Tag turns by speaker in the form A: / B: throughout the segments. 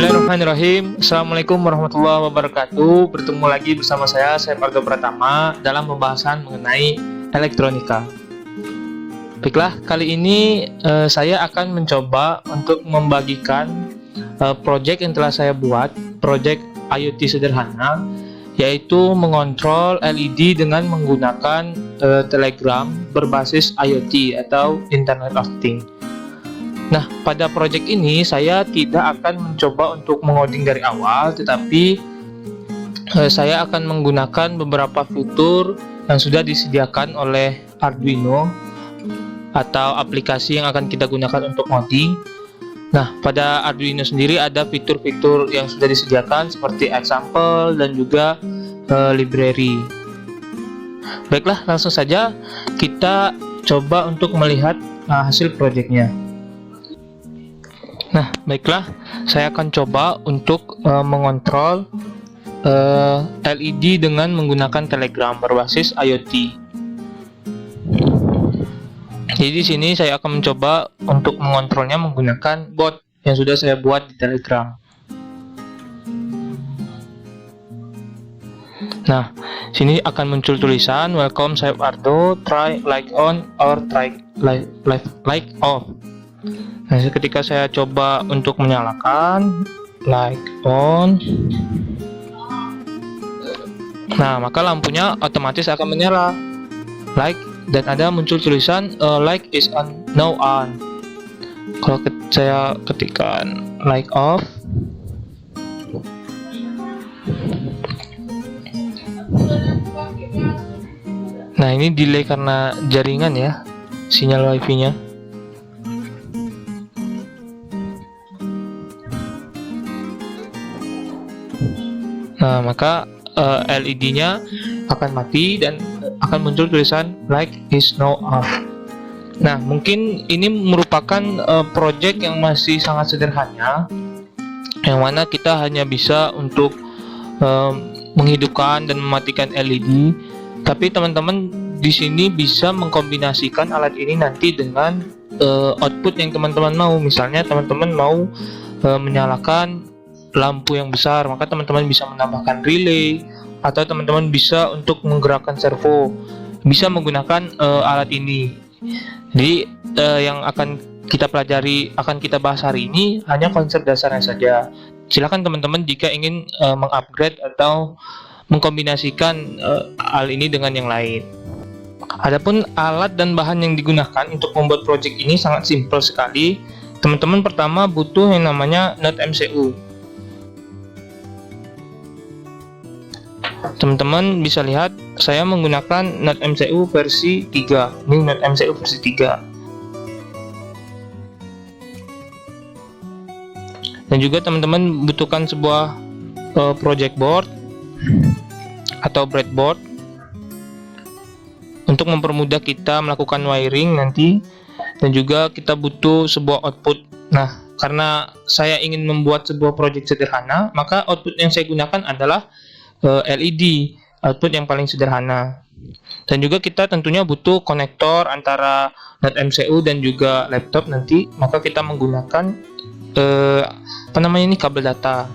A: Bismillahirrahmanirrahim. Assalamualaikum warahmatullahi wabarakatuh. Bertemu lagi bersama saya Ardo Pratama dalam pembahasan mengenai elektronika. Baiklah, kali ini saya akan mencoba untuk membagikan project yang telah saya buat, project IoT sederhana, yaitu mengontrol LED dengan menggunakan Telegram berbasis IoT atau Internet of Things. Nah, pada project ini saya tidak akan mencoba untuk mengoding dari awal, tetapi saya akan menggunakan beberapa fitur yang sudah disediakan oleh Arduino atau aplikasi yang akan kita gunakan untuk ngoding. Nah, pada Arduino sendiri ada fitur-fitur yang sudah disediakan seperti example dan juga library. Baiklah, langsung saja kita coba untuk melihat hasil projectnya. Nah, baiklah, saya akan coba untuk mengontrol LED dengan menggunakan Telegram berbasis IoT. Jadi di sini saya akan mencoba untuk mengontrolnya menggunakan bot yang sudah saya buat di Telegram. Nah, sini akan muncul tulisan welcome Ardo, try like on or try like off. Nah, ketika saya coba untuk menyalakan like on, nah maka lampunya otomatis akan menyala like, dan ada muncul tulisan like is on, now on. Kalau saya ketikkan like off, nah ini delay karena jaringan ya, sinyal wifi nya. Nah, maka LED-nya akan mati dan akan muncul tulisan light is now off. Nah, mungkin ini merupakan project yang masih sangat sederhana, yang mana kita hanya bisa untuk menghidupkan dan mematikan LED. Tapi teman-teman di sini bisa mengkombinasikan alat ini nanti dengan output yang teman-teman mau. Misalnya teman-teman mau menyalakan lampu yang besar, maka teman-teman bisa menambahkan relay, atau teman-teman bisa untuk menggerakkan servo, bisa menggunakan alat ini. Jadi yang akan kita pelajari, akan kita bahas hari ini hanya konsep dasarnya saja. Silakan teman-teman jika ingin mengupgrade atau mengkombinasikan hal ini dengan yang lain. Adapun alat dan bahan yang digunakan untuk membuat project ini sangat simpel sekali. Teman-teman pertama butuh yang namanya Node MCU. Teman-teman bisa lihat saya menggunakan Node MCU versi 3. Ini Node MCU versi 3. Dan juga teman-teman butuhkan sebuah project board atau breadboard untuk mempermudah kita melakukan wiring nanti, dan juga kita butuh sebuah output. Nah, karena saya ingin membuat sebuah project sederhana, maka output yang saya gunakan adalah LED, output yang paling sederhana. Dan juga kita tentunya butuh konektor antara Node MCU dan juga laptop nanti, maka kita menggunakan kabel data.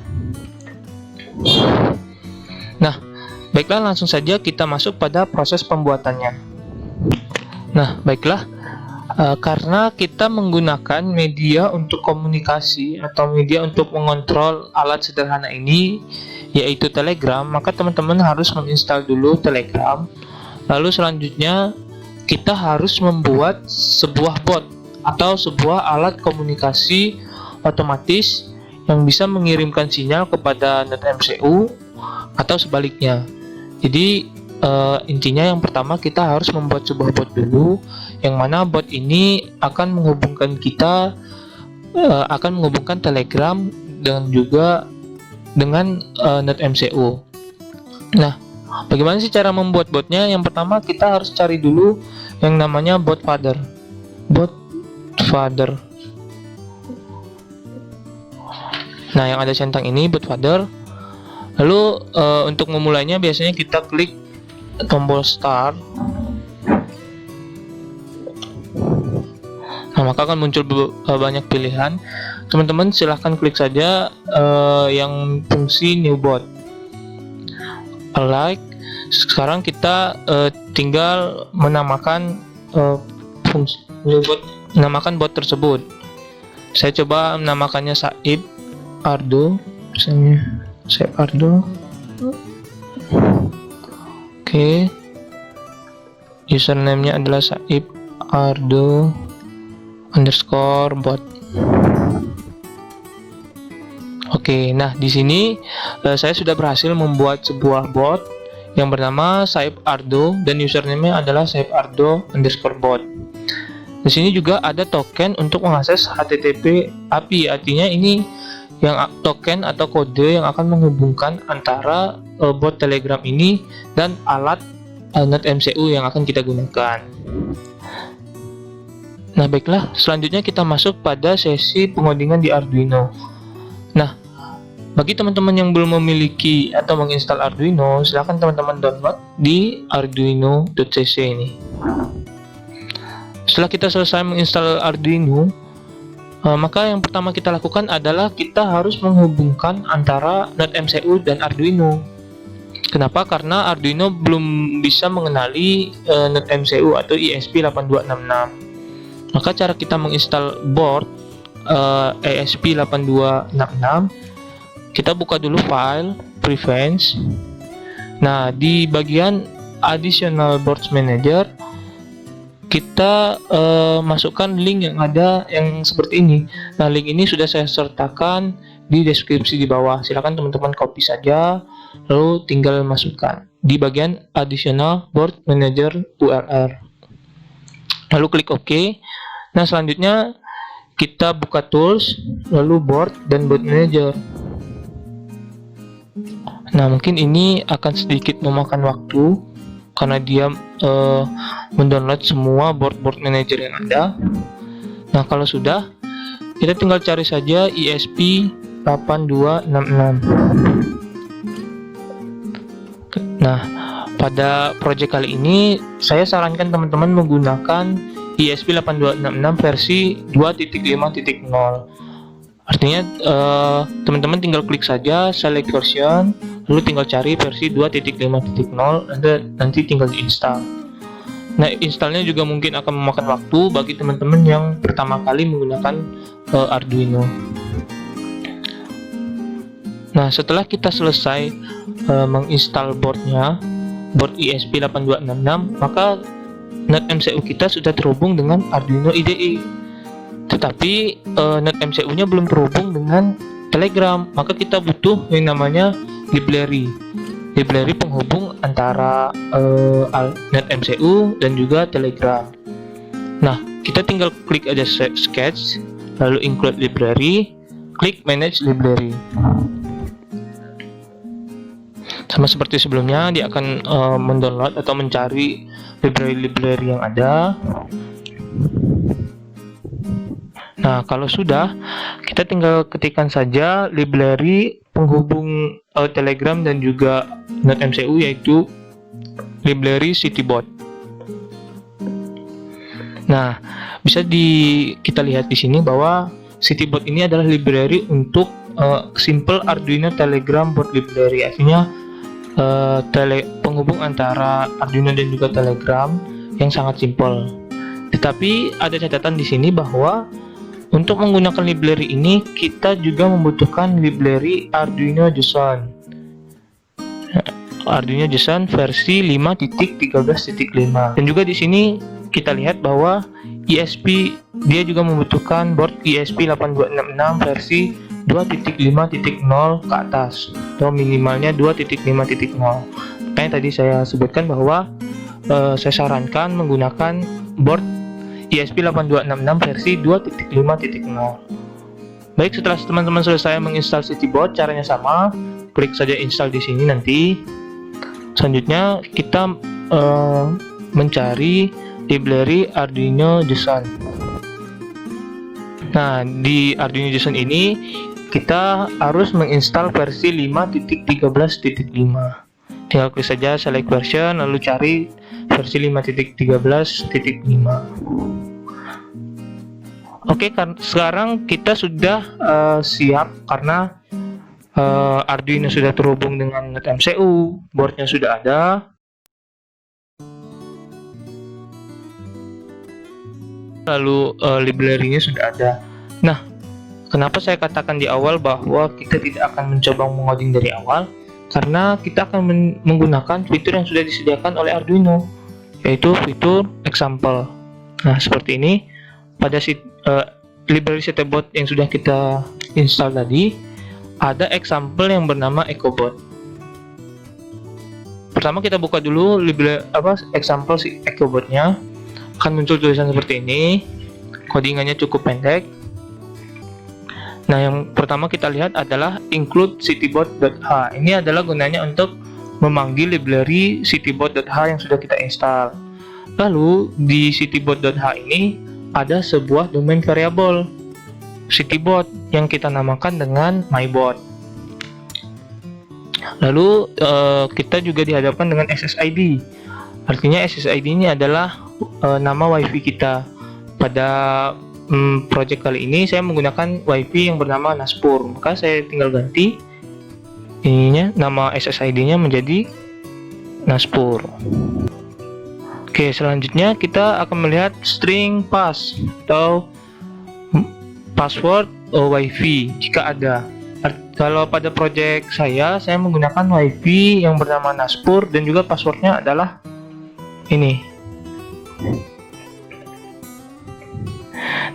A: Nah, baiklah, langsung saja kita masuk pada proses pembuatannya. Nah, baiklah, karena kita menggunakan media untuk komunikasi atau media untuk mengontrol alat sederhana ini, yaitu Telegram, maka teman-teman harus menginstal dulu Telegram. Lalu selanjutnya kita harus membuat sebuah bot atau sebuah alat komunikasi otomatis yang bisa mengirimkan sinyal kepada Node MCU atau sebaliknya. Jadi intinya yang pertama kita harus membuat sebuah bot dulu, yang mana bot ini akan menghubungkan kita, akan menghubungkan Telegram dan juga dengan Node MCU. Nah, bagaimana sih cara membuat botnya? Yang pertama kita harus cari dulu yang namanya bot father. Nah, yang ada centang ini bot father. Lalu untuk memulainya biasanya kita klik tombol start. Nah, maka akan muncul banyak pilihan. Teman-teman silahkan klik saja yang fungsi new bot. Alright, sekarang kita tinggal menamakan fungsi new bot, menamakan bot tersebut. Saya coba menamakannya Saib Ardo, misalnya Saib Ardo. Oke. Username-nya adalah Saib Ardo _bot. Oke, nah di sini saya sudah berhasil membuat sebuah bot yang bernama Saib Ardo dan username-nya adalah Saib Ardo _bot. Di sini juga ada token untuk mengakses HTTP API, artinya ini yang token atau kode yang akan menghubungkan antara bot Telegram ini dan alat NetMCU yang akan kita gunakan. Nah baiklah, selanjutnya kita masuk pada sesi pengodingan di Arduino. Nah, bagi teman-teman yang belum memiliki atau menginstal Arduino, silahkan teman-teman download di arduino.cc ini. Setelah kita selesai menginstal Arduino, maka yang pertama kita lakukan adalah kita harus menghubungkan antara NetMCU dan Arduino. Kenapa? Karena Arduino belum bisa mengenali NetMCU atau ESP8266. Maka cara kita menginstal board ESP8266, kita buka dulu file Prevents. Nah, di bagian Additional Boards Manager kita masukkan link yang ada yang seperti ini. Nah, link ini sudah saya sertakan di deskripsi di bawah. Silakan teman-teman copy saja, lalu tinggal masukkan di bagian Additional Board Manager URL. Lalu klik OK. Nah, selanjutnya kita buka Tools, lalu Board dan Board Manager. Nah, mungkin ini akan sedikit memakan waktu karena dia mendownload semua board manager yang ada. Nah, kalau sudah, kita tinggal cari saja ESP8266. Nah, pada project kali ini saya sarankan teman-teman menggunakan ESP8266 versi 2.5.0. Artinya teman-teman tinggal klik saja select version, lalu tinggal cari versi 2.5.0, nanti tinggal diinstal. Nah, installnya juga mungkin akan memakan waktu bagi teman-teman yang pertama kali menggunakan Arduino. Nah, setelah kita selesai menginstal board ESP8266, maka NetMCU kita sudah terhubung dengan Arduino IDE. Tetapi NetMCU-nya belum terhubung dengan Telegram, maka kita butuh yang namanya library penghubung antara NetMCU dan juga Telegram. Nah, kita tinggal klik aja sketch, lalu include library, klik manage library. Sama seperti sebelumnya, dia akan mendownload atau mencari library yang ada. Nah, kalau sudah, kita tinggal ketikkan saja library penghubung Telegram dan juga NetMCU, yaitu library CityBot. Nah, bisa kita lihat di sini bahwa CityBot ini adalah library untuk simple Arduino Telegram board library, artinya penghubung antara Arduino dan juga Telegram yang sangat simple. Tetapi ada catatan di sini bahwa untuk menggunakan library ini kita juga membutuhkan library Arduino JSON. Arduino JSON versi 5.13.5. Dan juga di sini kita lihat bahwa ESP dia juga membutuhkan board ESP8266 versi 2.5.0 ke atas atau minimalnya 2.5.0. Makanya tadi saya sebutkan bahwa saya sarankan menggunakan board ESP8266 versi 2.5.0. Baik, setelah teman-teman selesai menginstal CityBot, caranya sama, klik saja install di sini nanti. Selanjutnya kita mencari library Arduino JSON. Nah, di Arduino JSON ini kita harus menginstal versi 5.13.5. Tinggal klik saja select version, lalu cari versi 5.13.5. Oke, sekarang kita sudah siap karena Arduino sudah terhubung dengan NetMCU, boardnya sudah ada. Lalu library-nya sudah ada. Nah, kenapa saya katakan di awal bahwa kita tidak akan mencoba mengoding dari awal? Karena kita akan menggunakan fitur yang sudah disediakan oleh Arduino, yaitu fitur example. Nah, seperti ini. Pada library CTBot yang sudah kita install tadi, ada example yang bernama EcoBot. Pertama kita buka dulu example si EcoBot-nya. Akan muncul tulisan seperti ini. Codingannya cukup pendek. Nah, yang pertama kita lihat adalah include citybot.h. Ini adalah gunanya untuk memanggil library citybot.h yang sudah kita install. Lalu di citybot.h ini ada sebuah domain variable citybot yang kita namakan dengan mybot. Lalu kita juga dihadapkan dengan SSID. Artinya SSID ini adalah nama WiFi kita. Pada project kali ini saya menggunakan WiFi yang bernama Naspur, maka saya tinggal ganti ininya, nama SSID-nya menjadi Naspur. Oke, selanjutnya kita akan melihat string pass atau password WiFi jika ada. Kalau pada project saya menggunakan WiFi yang bernama Naspur dan juga passwordnya adalah ini.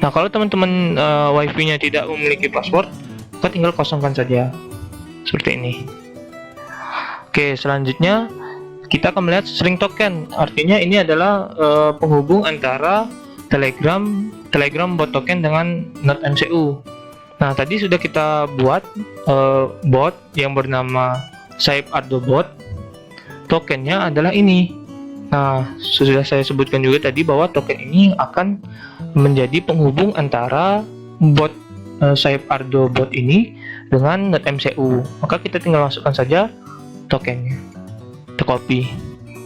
A: Nah, kalau teman-teman WiFi-nya tidak memiliki password, maka tinggal kosongkan saja seperti ini. Oke, selanjutnya kita akan melihat string token. Artinya ini adalah penghubung antara Telegram bot token dengan NetMCU. Nah, tadi sudah kita buat bot yang bernama SaibArdoBot. Tokennya adalah ini. Nah, sudah saya sebutkan juga tadi bahwa token ini akan menjadi penghubung antara bot SaibArdoBot ini dengan NetMCU. Maka kita tinggal masukkan saja tokennya. Copy.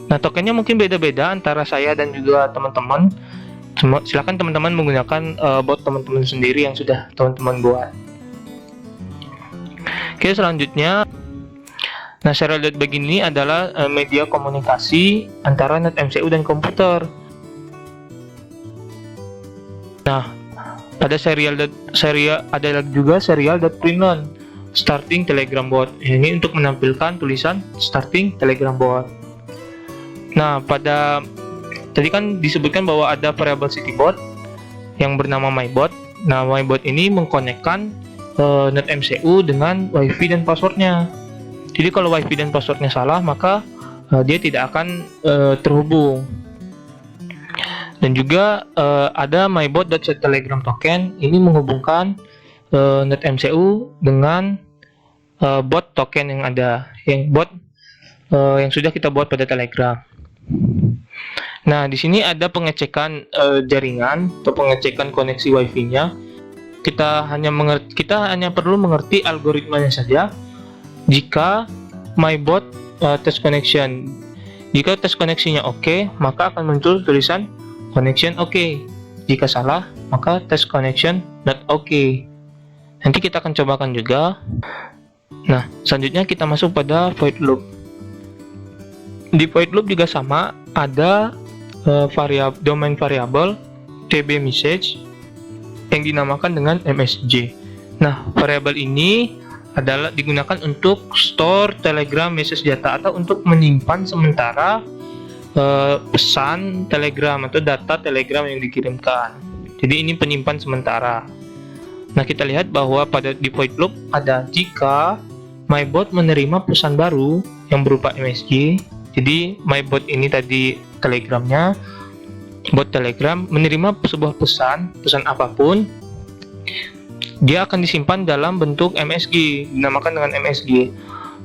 A: Nah, tokennya mungkin beda-beda antara saya dan juga teman-teman. Silakan teman-teman menggunakan bot teman-teman sendiri yang sudah teman-teman buat. Oke, selanjutnya, nah, serial.bag ini adalah media komunikasi antara NetMCU dan komputer. Nah, pada ada juga serial.println starting Telegram bot. Ini untuk menampilkan tulisan starting Telegram bot. Nah, tadi kan disebutkan bahwa ada variabel citybot yang bernama mybot. Nah, mybot ini mengkonekkan NetMCU dengan WiFi dan passwordnya. Jadi kalau WiFi dan passwordnya salah, maka dia tidak akan terhubung. Dan juga ada mybot.setTelegram token. Ini menghubungkan NetMCU dengan bot token yang ada, yang sudah kita buat pada Telegram. Nah, di sini ada pengecekan jaringan atau pengecekan koneksi WiFi-nya. Kita hanya perlu mengerti algoritmanya saja. Jika mybot test connection, jika test koneksinya oke, maka akan muncul tulisan connection oke. Jika salah, maka test connection not oke. Nanti kita akan cobakan juga. Nah, selanjutnya kita masuk pada void loop. Di void loop juga sama, ada domain variable tb message yang dinamakan dengan msj. Nah, variabel ini adalah digunakan untuk store Telegram message data atau untuk menyimpan sementara pesan Telegram atau data Telegram yang dikirimkan. Jadi ini penyimpan sementara. Nah, kita lihat bahwa di void loop ada jika mybot menerima pesan baru yang berupa MSG. Jadi mybot ini tadi Telegramnya, bot Telegram menerima sebuah pesan apapun, dia akan disimpan dalam bentuk MSG, dinamakan dengan MSG.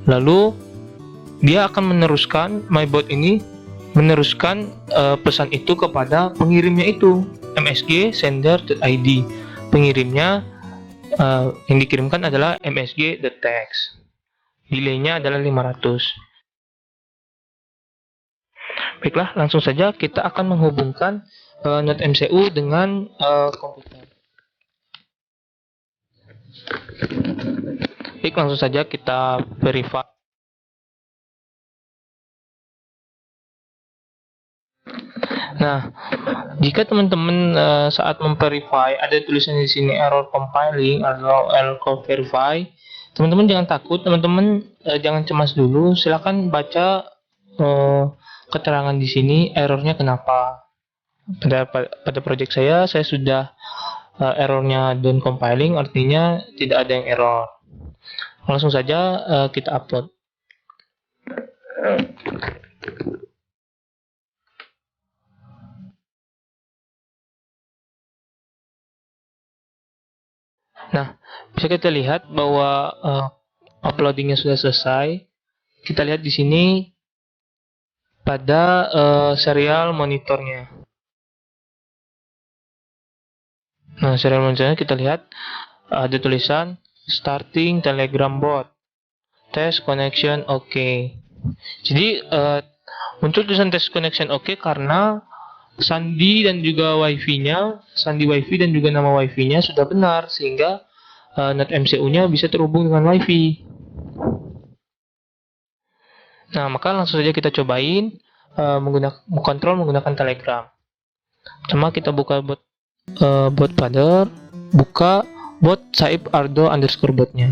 A: Lalu dia akan meneruskan, mybot ini meneruskan pesan itu kepada pengirimnya itu, MSG sender.id. Pengirimnya yang dikirimkan adalah msg.text. Delaynya adalah 500. Baiklah, langsung saja kita akan menghubungkan NetMCU dengan komputer. Baik, langsung saja kita verify. Nah, jika teman-teman saat memverify ada tulisan di sini error compiling atau error verify, teman-teman jangan takut, teman-teman jangan cemas dulu. Silakan baca keterangan di sini errornya kenapa. Pada project saya sudah errornya done compiling, artinya tidak ada yang error. Langsung saja kita upload. Nah, bisa kita lihat bahwa uploadingnya sudah selesai. Kita lihat di sini pada serial monitornya. Nah, serial monitornya kita lihat ada tulisan starting Telegram bot, test connection oke. Jadi muncul tulisan test connection oke karena sandi dan juga wifi-nya, sandi wifi dan juga nama wifi-nya sudah benar, sehingga NOT MCU-nya bisa terhubung dengan wifi. Nah, maka langsung saja kita cobain menggunakan Telegram. Pertama kita buka bot pader, buka bot Saib Ardo underscore botnya.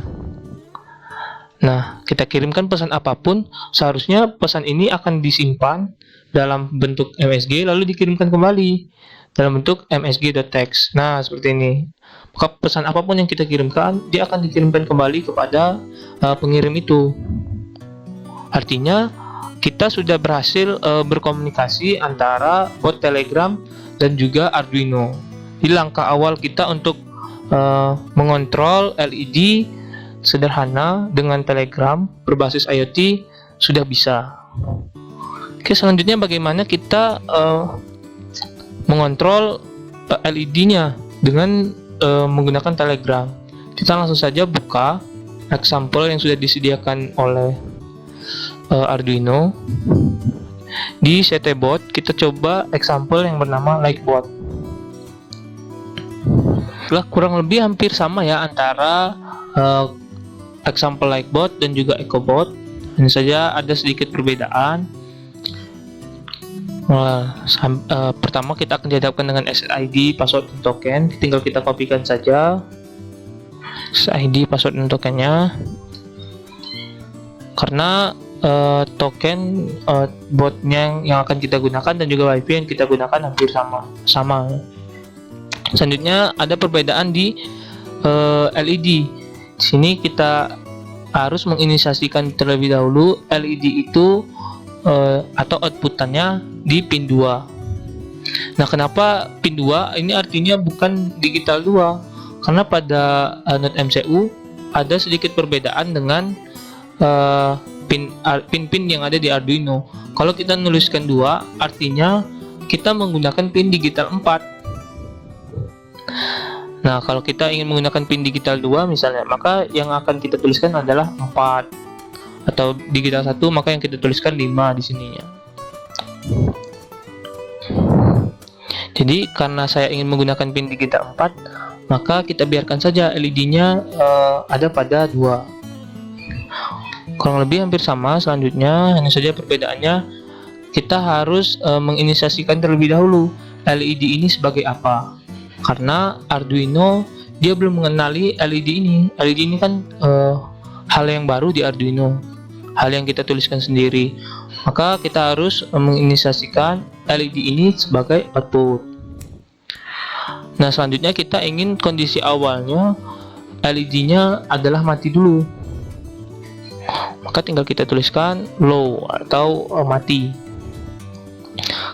A: Nah, kita kirimkan pesan apapun, seharusnya pesan ini akan disimpan dalam bentuk MSG lalu dikirimkan kembali dalam bentuk msg.txt. Nah, seperti ini. Maka pesan apapun yang kita kirimkan, dia akan dikirimkan kembali kepada pengirim itu. Artinya, kita sudah berhasil berkomunikasi antara bot Telegram dan juga Arduino. Di langkah awal kita untuk mengontrol LED sederhana dengan Telegram berbasis IoT sudah bisa. Oke, selanjutnya bagaimana kita mengontrol LED-nya dengan menggunakan Telegram. Kita langsung saja buka example yang sudah disediakan oleh Arduino. Di CTBot kita coba example yang bernama Likebot. Kurang lebih hampir sama ya antara example Likebot dan juga EcoBot. Hanya saja ada sedikit perbedaan. Pertama kita akan dihadapkan dengan SSID, password dan token. Tinggal kita kopikan saja SSID, password dan tokennya. Karena token botnya yang akan kita gunakan dan juga wifi yang kita gunakan hampir sama. Selanjutnya ada perbedaan di LED. Di sini kita harus menginisiasikan terlebih dahulu LED itu atau outputannya di pin 2. Nah, kenapa pin 2? Ini artinya bukan digital 2. Karena pada NOT MCU ada sedikit perbedaan dengan pin-pin yang ada di Arduino. Kalau kita nuliskan 2, artinya kita menggunakan pin digital 4. Nah, kalau kita ingin menggunakan pin digital 2 misalnya, maka yang akan kita tuliskan adalah 4. Atau digital 1, maka yang kita tuliskan 5 di sininya. Jadi karena saya ingin menggunakan pin digital 4, maka kita biarkan saja LED-nya ada pada 2. Kurang lebih hampir sama. Selanjutnya, hanya saja perbedaannya kita harus menginisiasikan terlebih dahulu LED ini sebagai apa. Karena Arduino dia belum mengenali LED ini. LED ini kan hal yang baru di Arduino, hal yang kita tuliskan sendiri. Maka kita harus menginisiasikan LED ini sebagai output. Nah, selanjutnya kita ingin kondisi awalnya LED-nya adalah mati dulu. Maka tinggal kita tuliskan low atau mati.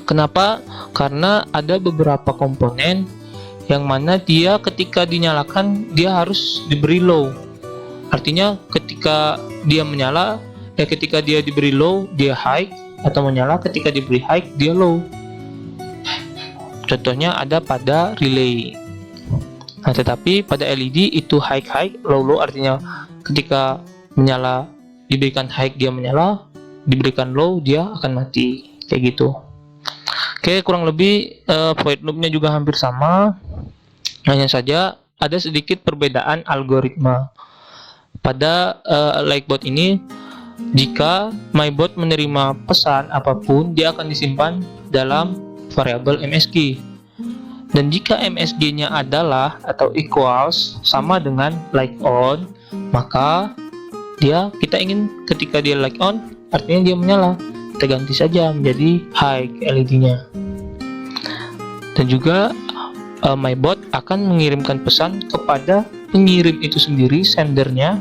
A: Kenapa? Karena ada beberapa komponen yang mana dia ketika dinyalakan dia harus diberi low. Artinya ketika dia menyala, ketika dia diberi low dia high, atau menyala ketika diberi high dia low. Contohnya ada pada relay. Nah, tetapi pada LED itu high low, artinya ketika menyala diberikan high dia menyala, diberikan low dia akan mati, kayak gitu. Oke, kurang lebih void loop-nya juga hampir sama. Hanya saja ada sedikit perbedaan algoritma. pada Likebot ini, jika MyBot menerima pesan apapun, dia akan disimpan dalam variabel MSG. Dan jika MSG-nya adalah atau equals sama dengan like on, maka kita ingin ketika dia like on, artinya dia menyala. Kita ganti saja menjadi high LED-nya. Dan juga MyBot akan mengirimkan pesan kepada pengirim itu sendiri, sendernya.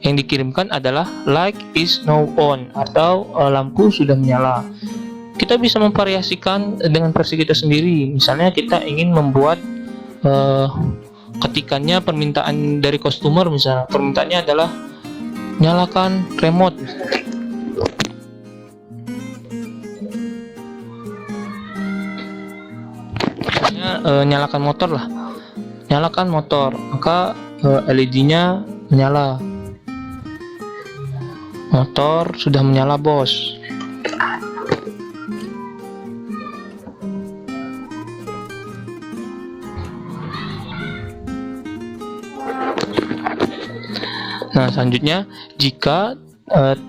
A: Yang dikirimkan adalah light is now on, atau lampu sudah menyala. Kita bisa memvariasikan dengan versi kita sendiri. Misalnya kita ingin membuat ketikannya permintaan dari customer, misalnya permintaannya adalah nyalakan remote. Nyalakan motor lah, nyalakan motor, maka LED-nya menyala. Motor sudah menyala, bos. Nah, selanjutnya jika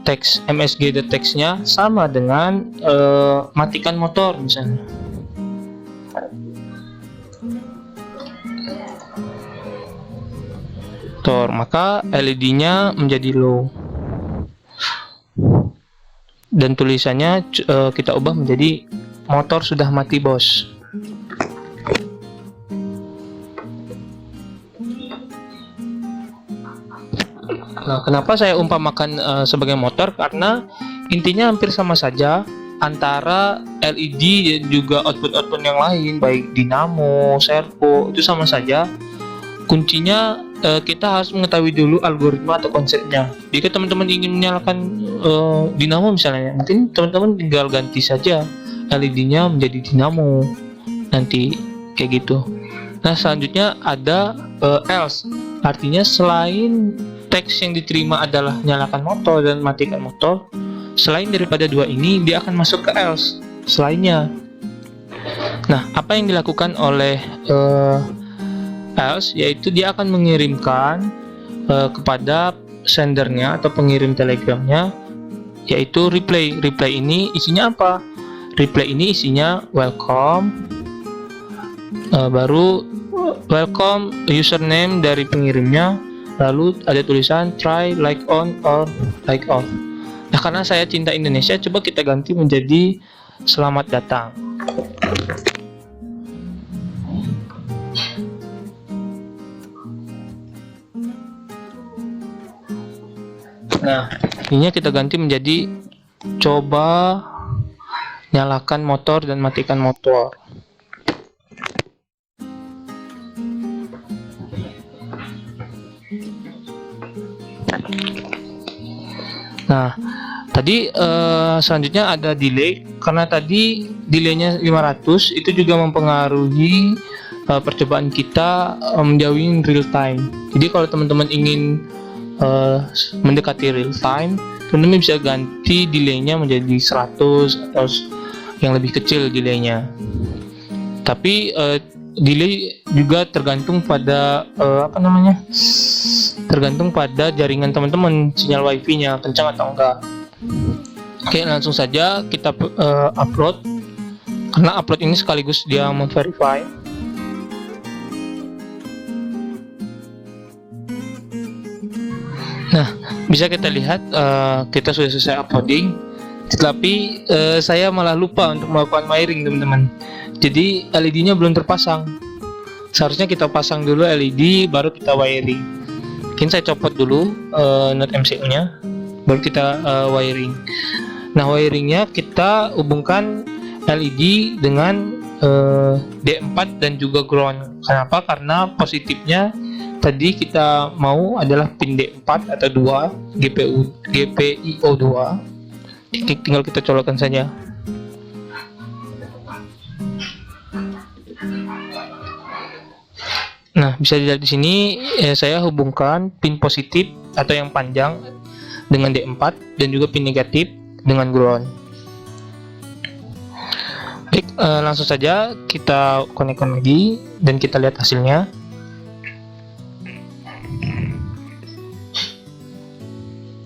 A: teks MSG detects-nya sama dengan matikan motor misalnya. Maka LED-nya menjadi low. Dan tulisannya kita ubah menjadi motor sudah mati, bos. Nah, kenapa saya umpamakan sebagai motor? Karena intinya hampir sama saja antara LED dan juga output-output yang lain, baik dinamo, servo, itu sama saja. Kuncinya kita harus mengetahui dulu algoritma atau konsepnya. Jika teman-teman ingin menyalakan dinamo misalnya, mungkin teman-teman tinggal ganti saja LED-nya menjadi dinamo nanti, kayak gitu. Nah, selanjutnya ada else, artinya selain teks yang diterima adalah nyalakan motor dan matikan motor, selain daripada dua ini dia akan masuk ke else selainnya. Nah, apa yang dilakukan oleh else, yaitu dia akan mengirimkan kepada sendernya atau pengirim telegramnya, yaitu reply. Reply ini isinya apa? Reply ini isinya welcome, baru welcome username dari pengirimnya, lalu ada tulisan try like on or like off. Nah, karena saya cinta Indonesia, coba kita ganti menjadi selamat datang. Nah, ini kita ganti menjadi coba nyalakan motor dan matikan motor. Nah, tadi selanjutnya ada delay. Karena tadi delaynya 500, itu juga mempengaruhi percobaan kita menjauhi real time. Jadi kalau teman-teman ingin mendekati real time, teman-teman bisa ganti delaynya menjadi 100 atau yang lebih kecil delaynya. Tapi delay juga tergantung pada tergantung pada jaringan teman-teman, sinyal wifi-nya kencang atau enggak. Oke, langsung saja kita upload, karena upload ini sekaligus dia memverify. Nah, bisa kita lihat kita sudah selesai uploading, tetapi saya malah lupa untuk melakukan wiring, teman-teman. Jadi LED-nya belum terpasang. Seharusnya kita pasang dulu LED, baru kita wiring. Mungkin saya copot dulu not MCU-nya, baru kita wiring. Nah, wiringnya kita hubungkan LED dengan D4 dan juga ground. Kenapa? Karena positifnya tadi kita mau adalah pin D4 atau 2 GPIO 2. Tinggal kita colokkan saja. Nah, bisa dilihat di sini saya hubungkan pin positif atau yang panjang dengan D4 dan juga pin negatif dengan ground. Baik, langsung saja kita konekkan lagi dan kita lihat hasilnya.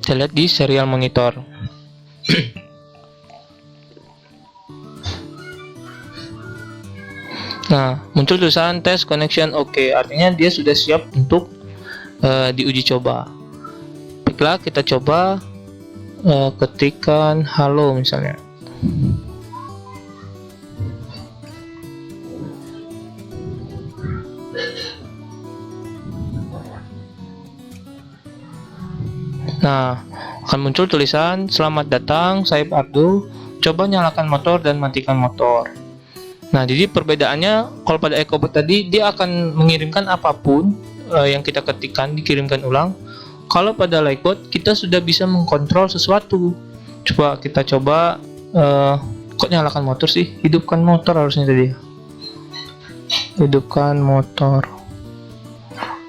A: Kita lihat di serial monitor. Nah, muncul tulisan test connection oke, artinya dia sudah siap untuk diuji coba. Baiklah, kita coba ketikkan halo misalnya. Nah, akan muncul tulisan selamat datang Saib Ardo, coba nyalakan motor dan matikan motor. Nah, jadi perbedaannya kalau pada EcoBot tadi dia akan mengirimkan apapun yang kita ketikkan dikirimkan ulang. Kalau pada Likebot kita sudah bisa mengkontrol sesuatu. Coba kita coba kok nyalakan motor sih? Hidupkan motor harusnya tadi. Hidupkan motor.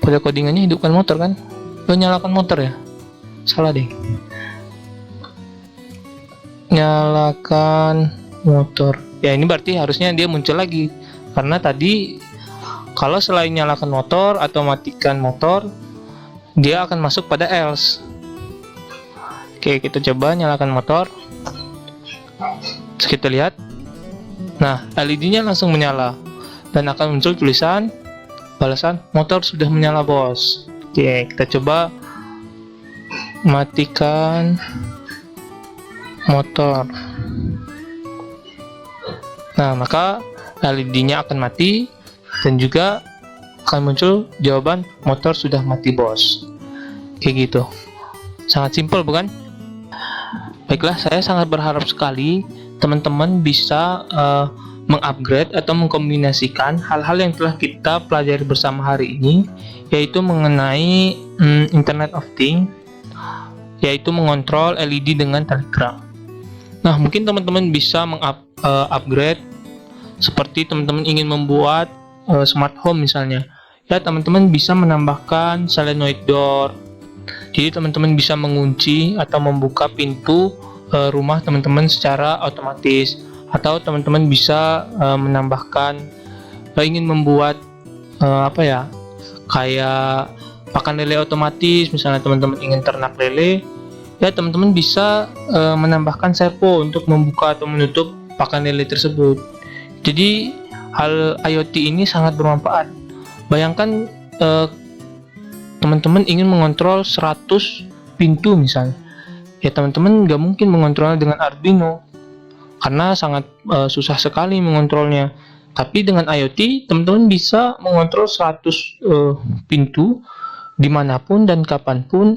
A: Pada codingannya hidupkan motor kan? Nyalakan motor ya? Salah deh. Nyalakan motor. Ya, ini berarti harusnya dia muncul lagi. Karena tadi kalau selain nyalakan motor atau matikan motor, dia akan masuk pada else. Oke, kita coba nyalakan motor. Terus kita lihat. Nah, LED-nya langsung menyala dan akan muncul tulisan balasan motor sudah menyala, bos. Oke, kita coba matikan motor. Nah, maka LED-nya akan mati dan juga akan muncul jawaban motor sudah mati, bos. Kayak gitu. Sangat simpel, bukan? Baiklah, saya sangat berharap sekali teman-teman bisa mengupgrade atau mengkombinasikan hal-hal yang telah kita pelajari bersama hari ini, yaitu mengenai Internet of Things, yaitu mengontrol LED dengan Telegram. Nah, mungkin teman-teman bisa mengupgrade seperti teman-teman ingin membuat smart home misalnya. Ya, teman-teman bisa menambahkan solenoid door. Jadi teman-teman bisa mengunci atau membuka pintu rumah teman-teman secara otomatis, atau teman-teman bisa menambahkan ingin membuat kayak pakan lele otomatis, misalnya teman-teman ingin ternak lele, ya teman-teman bisa menambahkan servo untuk membuka atau menutup pakan lele tersebut. Jadi hal IoT ini sangat bermanfaat. Bayangkan teman-teman ingin mengontrol 100 pintu misalnya, ya teman-teman nggak mungkin mengontrolnya dengan Arduino karena sangat susah sekali mengontrolnya. Tapi dengan IoT teman-teman bisa mengontrol 100 pintu dimanapun dan kapanpun,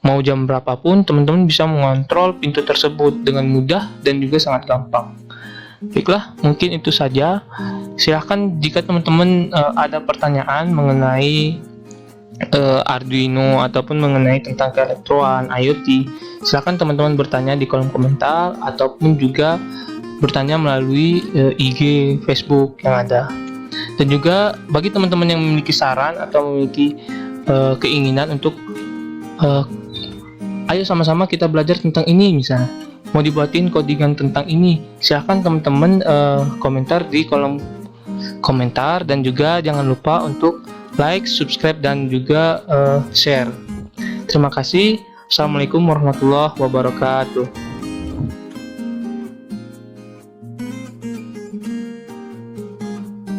A: mau jam berapapun teman-teman bisa mengontrol pintu tersebut dengan mudah dan juga sangat gampang. Baiklah, mungkin itu saja. Silahkan jika teman-teman ada pertanyaan mengenai Arduino ataupun mengenai tentang keelektroan IoT, silahkan teman-teman bertanya di kolom komentar ataupun juga bertanya melalui IG, Facebook yang ada. Dan juga bagi teman-teman yang memiliki saran atau memiliki keinginan untuk ayo sama-sama kita belajar tentang ini, misalnya mau dibuatin codingan tentang ini, silahkan teman-teman komentar di kolom komentar, dan juga jangan lupa untuk like, subscribe, dan juga share. Terima kasih. Assalamualaikum warahmatullahi wabarakatuh.